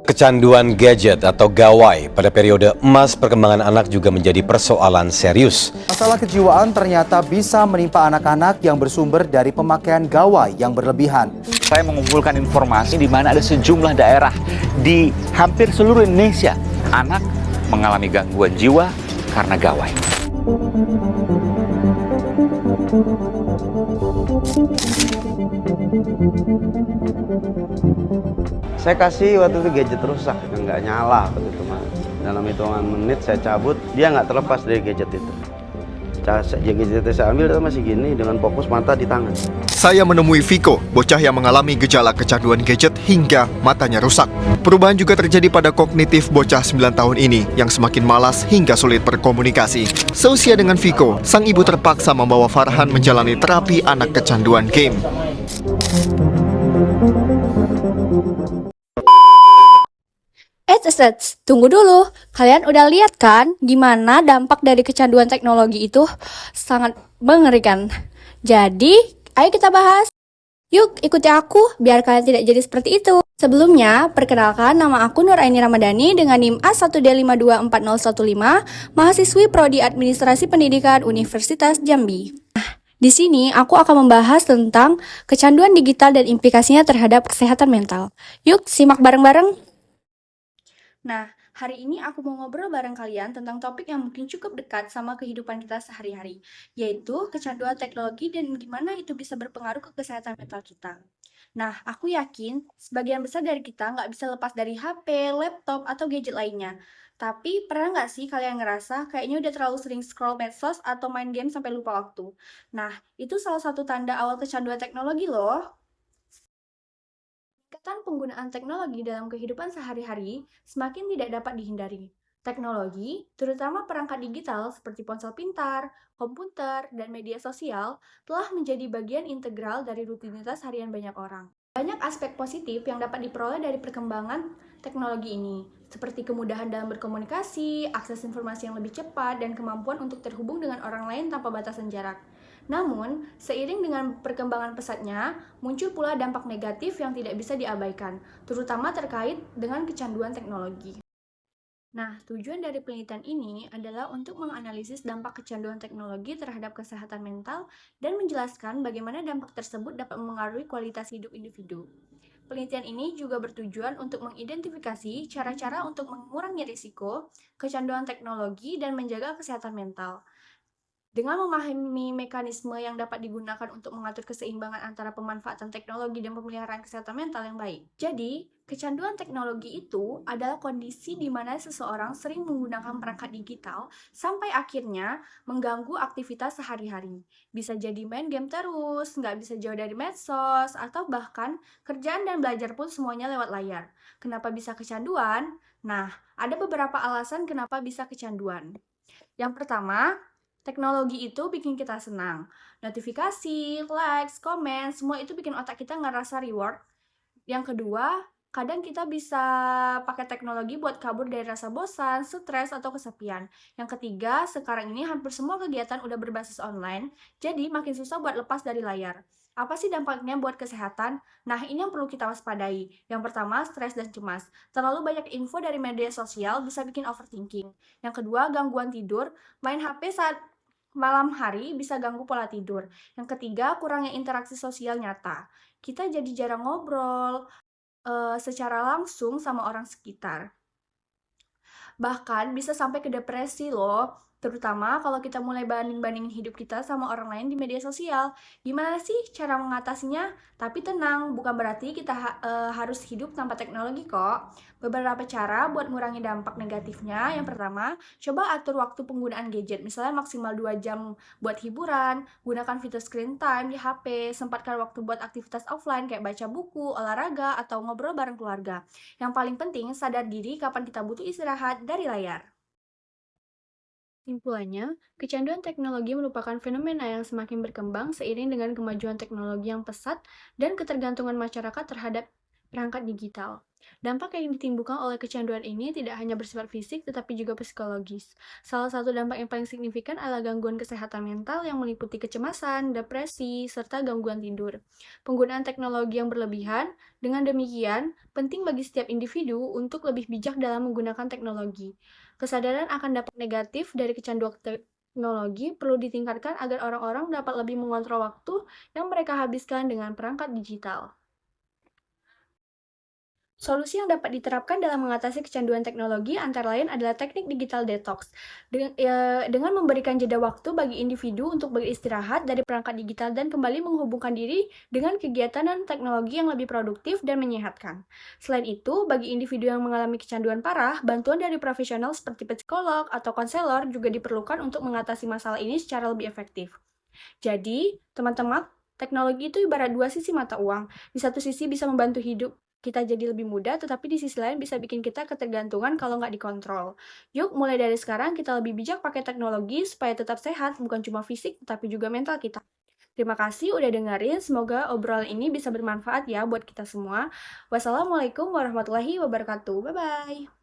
Kecanduan gadget atau gawai pada periode emas perkembangan anak juga menjadi persoalan serius. Masalah kejiwaan ternyata bisa menimpa anak-anak yang bersumber dari pemakaian gawai yang berlebihan. Saya mengumpulkan informasi di mana ada sejumlah daerah di hampir seluruh Indonesia anak mengalami gangguan jiwa karena gawai. Saya kasih waktu itu gadget rusak, yang nggak nyala waktu itu mas. Dalam hitungan menit saya cabut, dia nggak terlepas dari gadget itu. Gadget itu saya ambil itu masih gini dengan fokus mata di tangan. Saya menemui Viko, bocah yang mengalami gejala kecanduan gadget hingga matanya rusak. Perubahan juga terjadi pada kognitif bocah 9 tahun ini yang semakin malas hingga sulit berkomunikasi. Seusia dengan Viko, sang ibu terpaksa membawa Farhan menjalani terapi anak kecanduan game. Tunggu dulu. Kalian udah lihat kan gimana dampak dari kecanduan teknologi itu sangat mengerikan. Jadi, ayo kita bahas. Yuk, ikuti aku biar kalian tidak jadi seperti itu. Sebelumnya, perkenalkan nama aku Nuraini Ramadhani dengan NIM A1D524015, mahasiswi Prodi Administrasi Pendidikan Universitas Jambi. Di sini aku akan membahas tentang kecanduan digital dan implikasinya terhadap kesehatan mental. Yuk, simak bareng-bareng. Nah, hari ini aku mau ngobrol bareng kalian tentang topik yang mungkin cukup dekat sama kehidupan kita sehari-hari, yaitu kecanduan teknologi dan gimana itu bisa berpengaruh ke kesehatan mental kita. Nah, aku yakin sebagian besar dari kita nggak bisa lepas dari HP, laptop, atau gadget lainnya. Tapi pernah nggak sih kalian ngerasa kayaknya udah terlalu sering scroll medsos atau main game sampai lupa waktu? Nah, itu salah satu tanda awal kecanduan teknologi loh. Peningkatan penggunaan teknologi dalam kehidupan sehari-hari semakin tidak dapat dihindari. Teknologi, terutama perangkat digital seperti ponsel pintar, komputer, dan media sosial, telah menjadi bagian integral dari rutinitas harian banyak orang. Banyak aspek positif yang dapat diperoleh dari perkembangan teknologi ini, seperti kemudahan dalam berkomunikasi, akses informasi yang lebih cepat, dan kemampuan untuk terhubung dengan orang lain tanpa batasan jarak. Namun, seiring dengan perkembangan pesatnya, muncul pula dampak negatif yang tidak bisa diabaikan, terutama terkait dengan kecanduan teknologi. Nah, tujuan dari penelitian ini adalah untuk menganalisis dampak kecanduan teknologi terhadap kesehatan mental dan menjelaskan bagaimana dampak tersebut dapat memengaruhi kualitas hidup individu. Penelitian ini juga bertujuan untuk mengidentifikasi cara-cara untuk mengurangi risiko kecanduan teknologi dan menjaga kesehatan mental. Dengan memahami mekanisme yang dapat digunakan untuk mengatur keseimbangan antara pemanfaatan teknologi dan pemeliharaan kesehatan mental yang baik. Jadi, kecanduan teknologi itu adalah kondisi di mana seseorang sering menggunakan perangkat digital sampai akhirnya mengganggu aktivitas sehari-hari. Bisa jadi main game terus, nggak bisa jauh dari medsos, atau bahkan kerjaan dan belajar pun semuanya lewat layar. Kenapa bisa kecanduan? Nah, ada beberapa alasan kenapa bisa kecanduan. Yang pertama, teknologi itu bikin kita senang. Notifikasi, likes, komen, semua itu bikin otak kita ngerasa reward. Yang kedua, kadang kita bisa pakai teknologi buat kabur dari rasa bosan, stres, atau kesepian. Yang ketiga, sekarang ini hampir semua kegiatan udah berbasis online, jadi makin susah buat lepas dari layar. Apa sih dampaknya buat kesehatan? Nah, ini yang perlu kita waspadai. Yang pertama, stres dan cemas. Terlalu banyak info dari media sosial bisa bikin overthinking. Yang kedua, gangguan tidur. Main HP saat malam hari bisa ganggu pola tidur. Yang ketiga, kurangnya interaksi sosial nyata. Kita jadi jarang ngobrol secara langsung sama orang sekitar. Bahkan bisa sampai ke depresi loh, terutama kalau kita mulai banding-bandingin hidup kita sama orang lain di media sosial. Gimana sih cara mengatasinya? Tapi tenang, bukan berarti kita harus hidup tanpa teknologi kok. Beberapa cara buat ngurangi dampak negatifnya. Yang pertama, coba atur waktu penggunaan gadget. Misalnya maksimal 2 jam buat hiburan, gunakan fitur screen time di HP, sempatkan waktu buat aktivitas offline kayak baca buku, olahraga, atau ngobrol bareng keluarga. Yang paling penting, sadar diri kapan kita butuh istirahat dari layar. Kesimpulannya, kecanduan teknologi merupakan fenomena yang semakin berkembang seiring dengan kemajuan teknologi yang pesat dan ketergantungan masyarakat terhadap perangkat digital. Dampak yang ditimbulkan oleh kecanduan ini tidak hanya bersifat fisik tetapi juga psikologis. Salah satu dampak yang paling signifikan adalah gangguan kesehatan mental yang meliputi kecemasan, depresi, serta gangguan tidur. Penggunaan teknologi yang berlebihan, dengan demikian, penting bagi setiap individu untuk lebih bijak dalam menggunakan teknologi. Kesadaran akan dampak negatif dari kecanduan teknologi perlu ditingkatkan agar orang-orang dapat lebih mengontrol waktu yang mereka habiskan dengan perangkat digital. Solusi yang dapat diterapkan dalam mengatasi kecanduan teknologi antara lain adalah teknik digital detox. Dengan memberikan jeda waktu bagi individu untuk beristirahat dari perangkat digital dan kembali menghubungkan diri dengan kegiatan dan teknologi yang lebih produktif dan menyehatkan. Selain itu, bagi individu yang mengalami kecanduan parah, bantuan dari profesional seperti psikolog atau konselor juga diperlukan untuk mengatasi masalah ini secara lebih efektif. Jadi, teman-teman, teknologi itu ibarat dua sisi mata uang. Di satu sisi bisa membantu hidup kita jadi lebih mudah, tetapi di sisi lain bisa bikin kita ketergantungan kalau nggak dikontrol. Yuk, mulai dari sekarang kita lebih bijak pakai teknologi supaya tetap sehat, bukan cuma fisik, tetapi juga mental kita. Terima kasih udah dengerin, semoga obrolan ini bisa bermanfaat ya buat kita semua. Wassalamualaikum warahmatullahi wabarakatuh. Bye-bye.